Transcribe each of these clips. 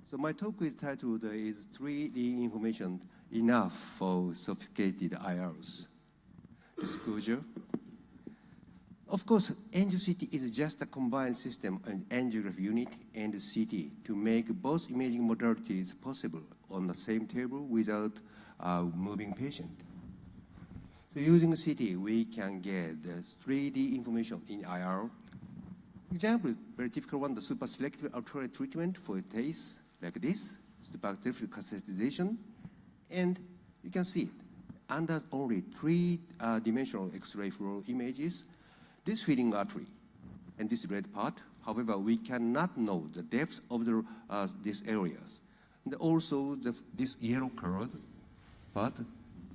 So my talk is titled is 3D information enough for sophisticated IRs. Disclosure. Of course, angiography is just a combined system of angiograph unit and CT to make both imaging modalities possible on the same table without moving patient. So using CT, we can get the 3D information in IR. Example, very typical one, the super selective ultraviolet treatment for taste, like this, superactive catheterization, and you can see it. Under only three-dimensional X-ray flow images, this feeding artery and this red part, however, we cannot know the depth of the, these areas. And also this yellow colored part,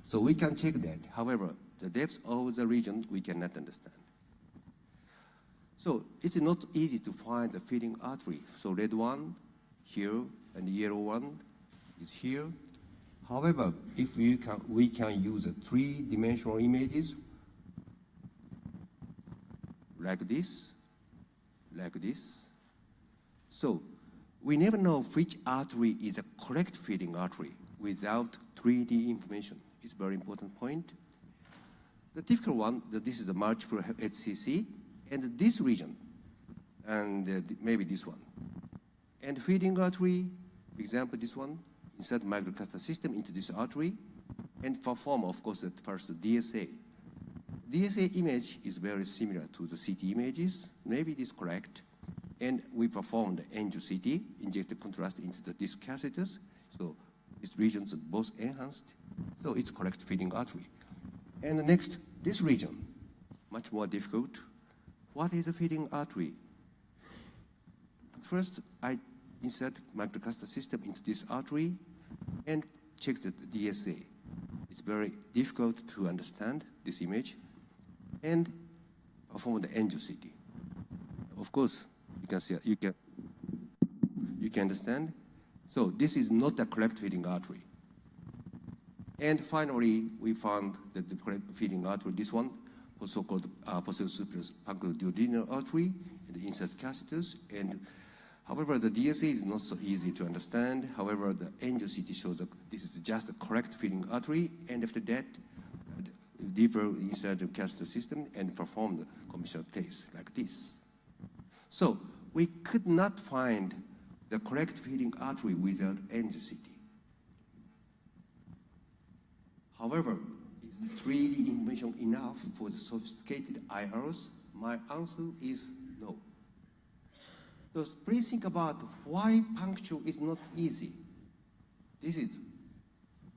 so we can check that. However, the depth of the region we cannot understand. So it's not easy to find the feeding artery. So red one here and the yellow one is here. However, if we can use three-dimensional images like this. So we never know which artery is a correct feeding artery without 3D information. It's a very important point. The typical one, this is the multiple HCC, and this region, and maybe this one. And feeding artery, for example, this one, insert microcatheter system into this artery, and perform, of course, at first the DSA. DSA image is very similar to the CT images. Maybe it is correct. And we performed the angio-CT, injected contrast into the disc catheters. So these regions are both enhanced. So it's correct feeding artery. And the next, this region, much more difficult. What is a feeding artery? First, I insert microcatheter system into this artery and check the DSA. It's very difficult to understand this image and perform the angio-CT. Of course, you can see, you can understand. So this is not a correct feeding artery. And finally, we found that the correct feeding artery, this one, for so-called posterior superior punctal duodenal artery, and the insert catheters. And however, the DSA is not so easy to understand. However, the angio-CT shows that this is just a correct feeding artery, and after that, deeper insert the catheter system and perform the commercial test like this. So we could not find the correct feeding artery without angio-CT. However, is 3D information enough for the sophisticated IRs? My answer is no. So please think about why puncture is not easy. This is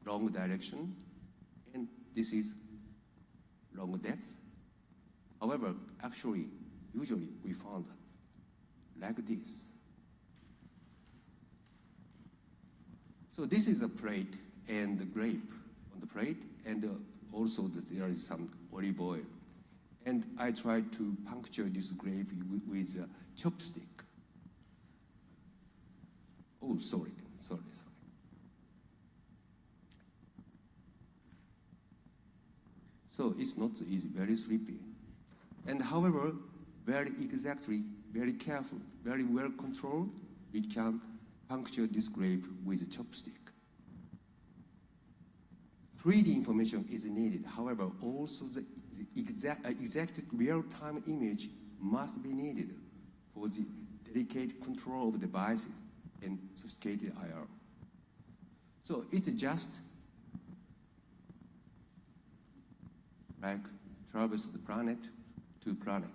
wrong direction, and this is wrong depth. However, actually, usually we found like this. So this is a plate and the grape on the plate, and also there is some olive oil. And I tried to puncture this grape with a chopstick. Oh, sorry. So it's not so easy, very sleepy. And however, very exactly, very careful, very well controlled, we can puncture this grape with a chopstick. 3D information is needed. However, also the exact real-time image must be needed for the delicate control of devices and sophisticated IR. So it's just like traverse the planet to planet.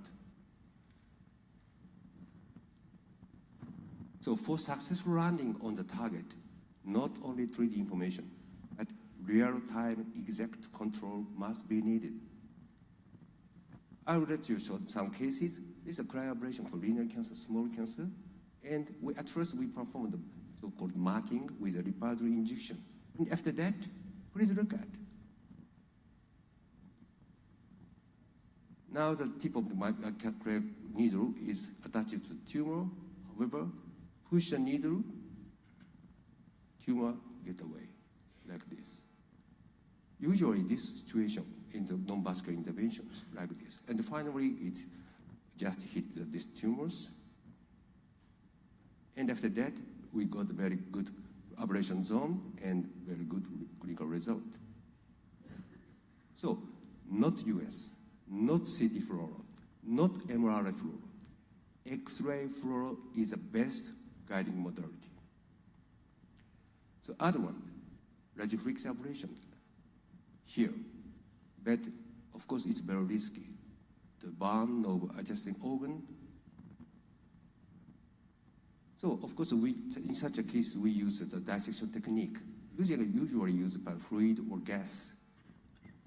So for successful landing on the target, not only 3D information, but real-time exact control must be needed. I will let you show some cases. This is a cryo ablation for renal cancer, small cancer. And at first we performed the so-called marking with a repository injection. And after that, please look at. Now the tip of the cryo needle is attached to the tumor. However, push the needle, tumor get away, like this. Usually this situation in the non-vascular interventions, like this. And finally, it just hit these tumors. And after that, we got a very good ablation zone and very good clinical result. So, not US, not CT fluoro, not MRI fluoro. X-ray fluoro is the best guiding modality. So other one, radiofrequency ablation. Here, but of course it's very risky. The burn of adjacent organ. So of course in such a case we use the dissection technique. Usually used by fluid or gas.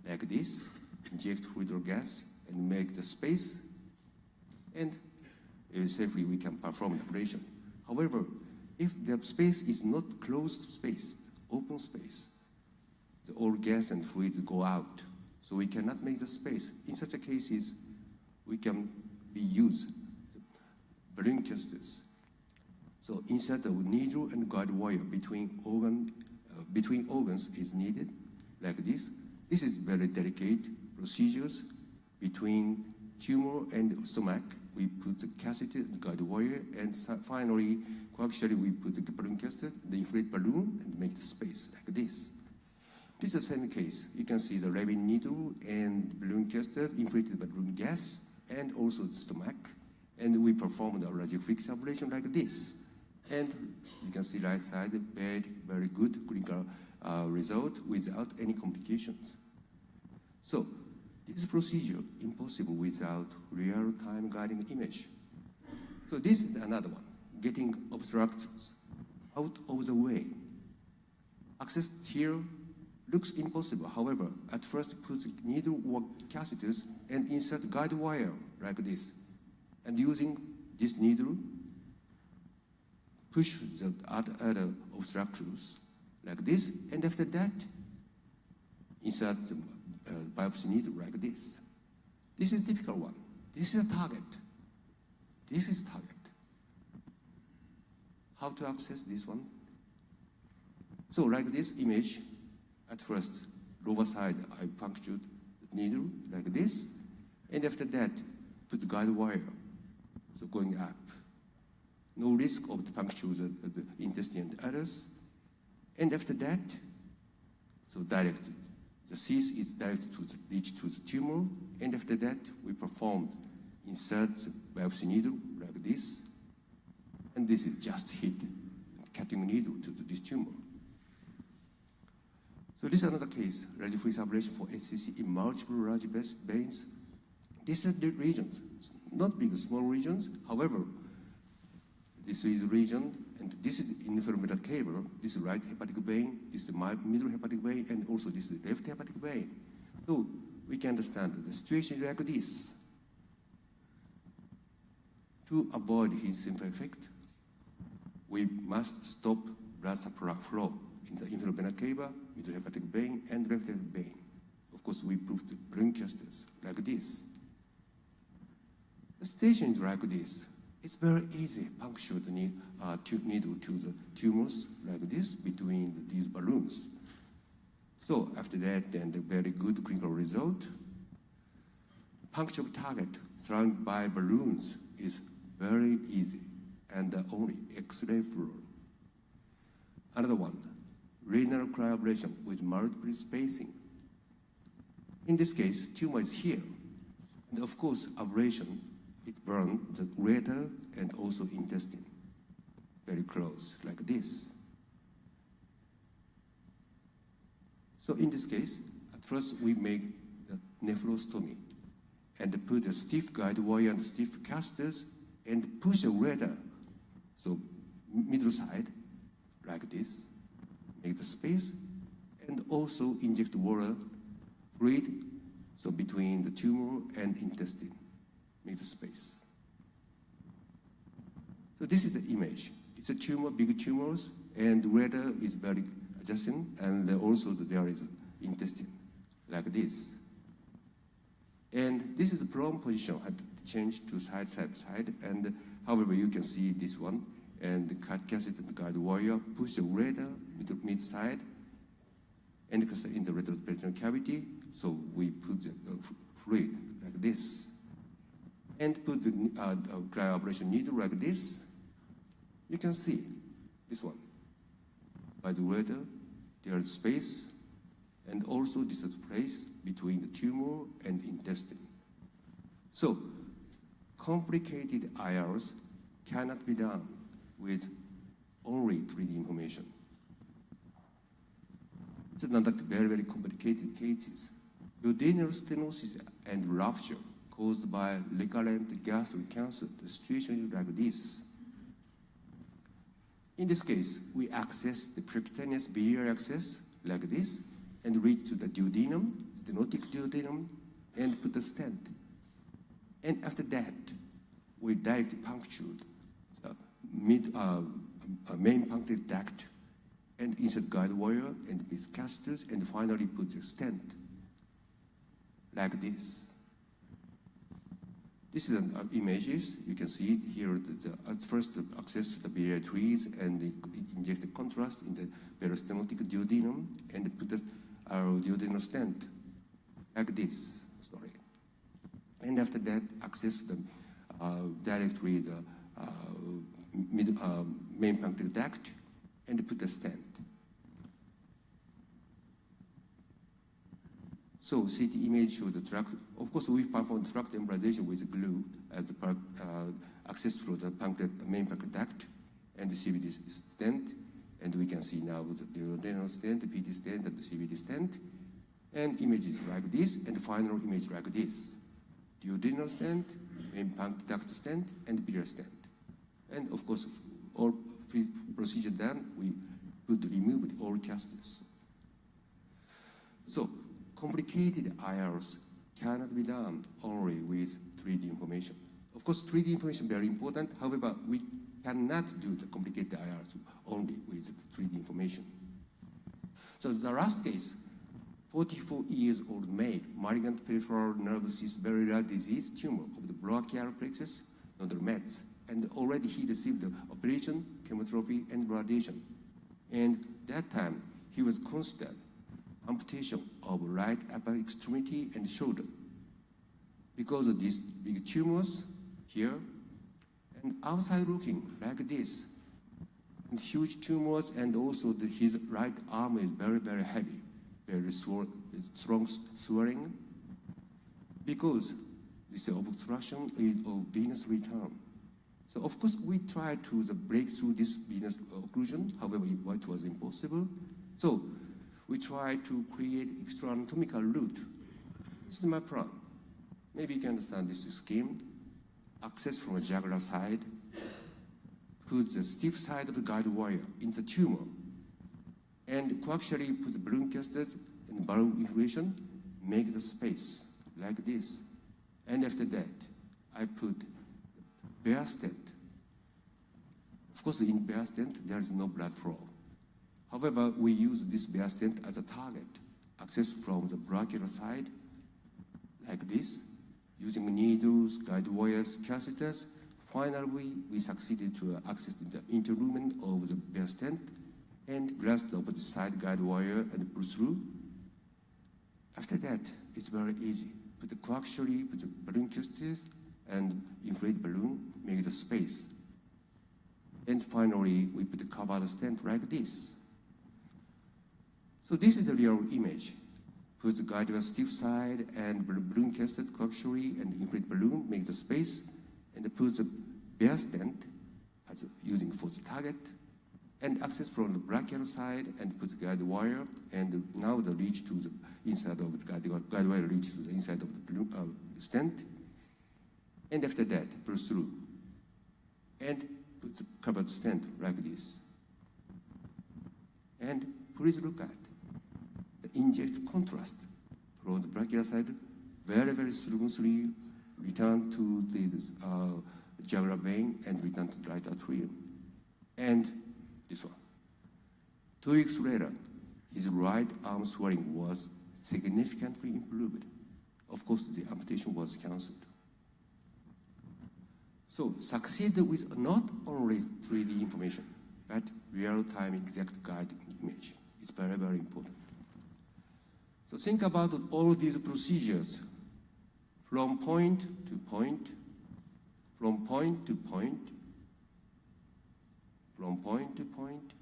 Like this, inject fluid or gas and make the space, and safely we can perform the ablation. However, if the space is not closed space, open space, all gas and fluid go out, so we cannot make the space. In such a cases, we can use balloon casters. So insert a needle and guide wire between organs is needed, like this. This is very delicate procedures between tumor and stomach. We put the catheter, the guide wire, and finally, coaxially, we put the balloon catheter, the inflate balloon, and make the space like this. This is the same case. You can see the Levin needle and balloon catheter, inflated balloon gas, and also the stomach. And we perform the radiofrequency ablation like this. And you can see right side, very good clinical result without any complications. So this procedure impossible without real-time guiding image. So this is another one, getting obstructions out of the way. Access here looks impossible. However, at first put needle or catheters and insert guide wire like this. And using this needle, push the other obstructions like this, and after that, insert the biopsy needle like this. This is a typical one. This is a target. This is target. How to access this one? So like this image, at first, lower side, I punctured the needle like this, and after that, put the guide wire, so going up. No risk of the puncture the intestine and others. And after that, so direct, the cyst is directed to the reach to the tumor, and after that, we performed insert the biopsy needle like this, and this is just hit cutting needle to this tumor. So this is another case, radiofrequency ablation for HCC in multiple large veins. These are the regions, not big, small regions. However, this is region, and this is the inframedullary cable. This is right hepatic vein, this is the middle hepatic vein, and also this is the left hepatic vein. So we can understand the situation like this. To avoid his effect, we must stop blood supply flow in the inframedullary cable, middle hepatic vein, and left hepatic vein. Of course, we put the balloon casters like this. The station is like this. It's very easy, puncture the needle to the tumors like this between these balloons. So after that, then the very good clinical result. Puncture of target surrounded by balloons is very easy, and only X-ray fluoro. Another one, renal cryo ablation with multiple spacing. In this case, tumor is here, and of course, ablation. It burns the ureter and also intestine, very close, like this. So in this case, at first we make the nephrostomy and put a stiff guide wire and stiff casters and push the ureter, so middle side, like this, make the space, and also inject water, fluid, so between the tumor and intestine. Make the space. So this is the image. It's a tumor, big tumors, and ureter is very adjacent, and also there is intestine, like this. And this is the prone position, had to change to side, and however, you can see this one, and the catheter and guide wire, push the ureter mid side, and in the retroperitoneal cavity, so we put the fluid like this. And put the cryo ablation needle like this. You can see this one. By the weather, there is space, and also this is place between the tumor and intestine. So, complicated IRs cannot be done with only 3D information. It's not like very, very complicated cases. Duodenal stenosis and rupture caused by recurrent gastric cancer, the situation is like this. In this case, we access the percutaneous biliary access like this and reach to the duodenum, stenotic duodenum, and put a stent. And after that, we directly punctured the main punctate duct and insert guide wire and with catheters and finally put the stent like this. This is an images. You can see it here. At first, access to the biliary trees and inject the contrast in the peristenotic duodenum and put the duodenal stent like this. Sorry. And after that, access to the directly the main punctate duct and put the stent. So CT image shows the tract. Of course, we perform tract embolization with glue at the access through the main punctate duct and the CVD stent. And we can see now the duodenal stent, the PT stent, and the CVD stent. And images like this, and final image like this. Duodenal stent, main punctate duct stent, and biliary stent. And of course, all procedure done, we could remove all catheters. So, complicated IRs cannot be done only with 3D information. Of course, 3D information is very important. However, we cannot do the complicated IRs only with 3D information. So the last case, 44-year-old male, malignant peripheral nervous system barrier disease tumor of the brachial plexus, nodal mets, and already he received the operation, chemotherapy, and radiation. And that time, he was considered amputation of right upper extremity and shoulder because of these big tumors here, and outside looking like this, and huge tumors, and also his right arm is very, very heavy, very strong swelling, because this is obstruction of venous return. So of course we tried to break through this venous occlusion, however it was impossible. So we tried to create extra anatomical route. This is my plan. Maybe you can understand this scheme. Access from the jugular side, put the stiff side of the guide wire in the tumor, and coaxially put the balloon catheters and balloon inflation, make the space like this. And after that, I put bare stent. Of course, in bare stent, there is no blood flow. However, we use this bare stent as a target, access from the brachial side, like this, using needles, guide wires, catheters. Finally, we succeeded to access the interlumen of the bare stent and grasp the opposite side guide wire and pull through. After that, it's very easy. Put the coaxially, put the balloon catheters and inflate balloon, make the space. And finally, we put the covered stent like this. So this is the real image. Put the guide wire stiff side and balloon catheter coaxially and inflate balloon, make the space, and put the bare stent as using for the target, and access from the brachial side and put the guide wire, and now the reach to the inside of the guide wire reach to the inside of the balloon, stent, and after that pull through, and put the covered stent like this. And please look at the inject contrast from the brachial side, very, very smoothly return to the jugular vein and return to the right atrium. And this one. 2 weeks later, his right arm swelling was significantly improved. Of course, the amputation was canceled. So succeed with not only 3D information, but real-time exact guide image. It's very, very important. So think about all these procedures from point to point, from point to point, from point to point,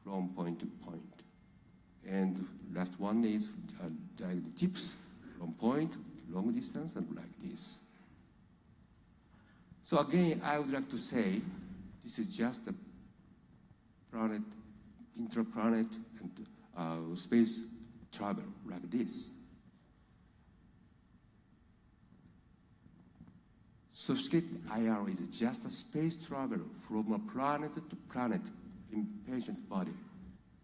from point to point. And last one is like the tips from point, long distance, and like this. So again, I would like to say this is just a planet, intraplanet, and space travel like this. Sophisticated IR is just a space travel from a planet to planet in patient body,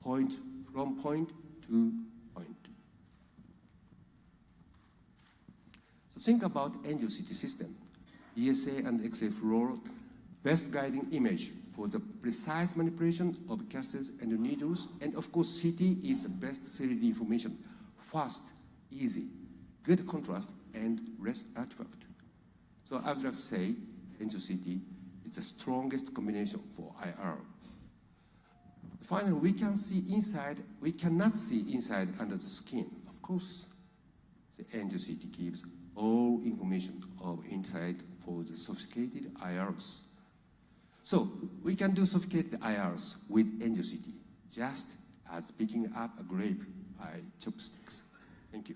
from point to point. So think about angio CT system. ESA and XA fluor, best guiding image for the precise manipulation of catheters and needles, and of course CT is the best 3D information, fast, easy, good contrast, and less artifact. So I would like to say angio CT is the strongest combination for IR. Finally, we can see inside, we cannot see inside under the skin. Of course, the angio CT gives all information of inside for the sophisticated IRs. So we can do sophisticated IRs with angio CT, just as picking up a grape by chopsticks. Thank you.